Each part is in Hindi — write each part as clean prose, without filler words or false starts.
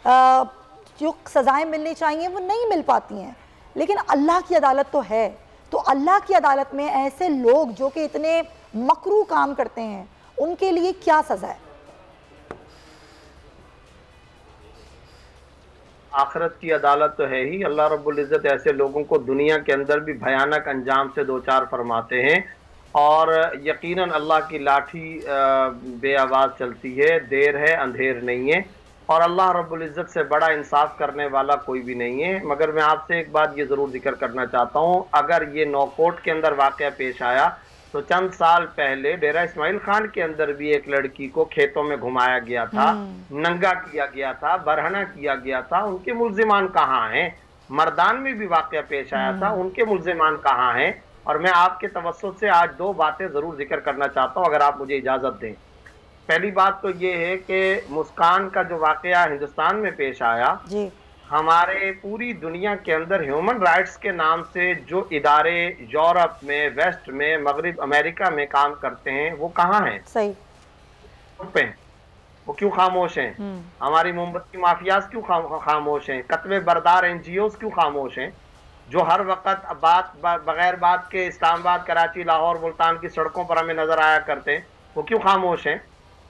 जो सज़ाएं मिलनी चाहिए वो नहीं मिल पाती हैं। लेकिन अल्लाह की अदालत तो है, तो अल्लाह की अदालत में ऐसे लोग जो कि इतने मकरू काम करते हैं उनके लिए क्या सज़ा है? आखिरत की अदालत तो है ही। अल्लाह रब्बुल इज़्ज़त ऐसे लोगों को दुनिया के अंदर भी भयानक अंजाम से दो चार फरमाते हैं, और यकीनन अल्लाह की लाठी बे आवाज़ चलती है, देर है अंधेर नहीं है, और अल्लाह रब्बुल इज़्ज़त से बड़ा इंसाफ करने वाला कोई भी नहीं है। मगर मैं आपसे एक बात ये ज़रूर जिक्र करना चाहता हूँ, अगर ये नौकोट के अंदर वाक़या पेश आया तो चंद साल पहले डेरा इस्माइल खान के अंदर भी एक लड़की को खेतों में घुमाया गया था, नंगा किया गया था, बरहना किया गया था। उनके मुल्जिमान कहाँ हैं? मर्दान में भी वाक़या पेश आया था, उनके मुल्जिमान कहाँ हैं? और मैं आपके तवस्सुत से आज दो बातें जरूर जिक्र करना चाहता हूँ, अगर आप मुझे इजाजत दें। पहली बात तो ये है कि मुस्कान का जो वाक़या हिंदुस्तान में पेश आया, हमारे पूरी दुनिया के अंदर ह्यूमन राइट्स के नाम से जो इदारे यूरोप में, वेस्ट में, मगरिब अमेरिका में काम करते हैं वो कहाँ हैं? सही पे वो क्यों खामोश हैं? हमारी मोमबत्ती माफियाज क्यों खामोश हैं? कत्वे बरदार एनजीओज क्यों खामोश हैं? जो हर वक्त बगैर बात के इस्लामाबाद, कराची, लाहौर, मुल्तान की सड़कों पर हमें नजर आया करते हैं, वो क्यों खामोश हैं?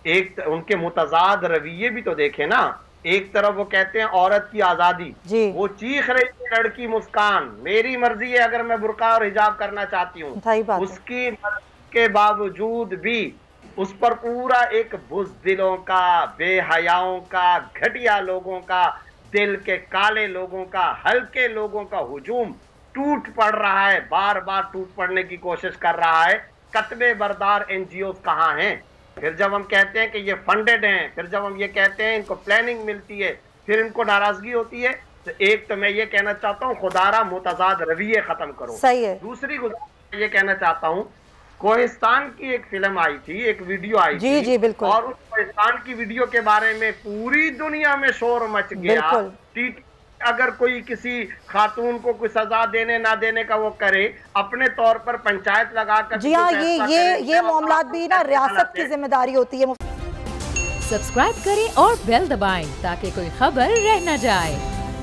एक उनके मुतजाद रवैये भी तो देखें ना। एक तरफ वो कहते हैं औरत की आजादी, वो चीख रही है लड़की मुस्कान, मेरी मर्जी है अगर मैं बुर्का और हिजाब करना चाहती हूँ, उसकी मर्जी के बावजूद भी उस पर पूरा एक बुज़दिलों का, बेहयाओं का, घटिया लोगों का, दिल के काले लोगों का, हल्के लोगों का हुजूम टूट पड़ रहा है, बार बार टूट पड़ने की कोशिश कर रहा है। कत्वे बरदार एनजीओ कहाँ हैं? फिर जब हम कहते हैं कि ये फंडेड हैं, फिर जब हम ये कहते हैं इनको प्लानिंग मिलती है, फिर इनको नाराजगी होती है। तो एक तो मैं ये कहना चाहता हूँ, खुदारा मुतजाद रवैये खत्म करो। सही है। दूसरी गुजारिश ये कहना चाहता हूँ, कोहिस्तान की एक फिल्म आई थी, एक वीडियो आई थी, जी बिल्कुल, और उस कोहिस्तान की वीडियो के बारे में पूरी दुनिया में शोर मच गया। अगर कोई किसी खातून को कोई सजा देने ना देने का वो करे, अपने तौर पर पंचायत लगाकर। जी हाँ, ये मामलात भी ना रियासत की जिम्मेदारी होती है। सब्सक्राइब करें और बेल दबाएं ताकि कोई खबर रह न जाए।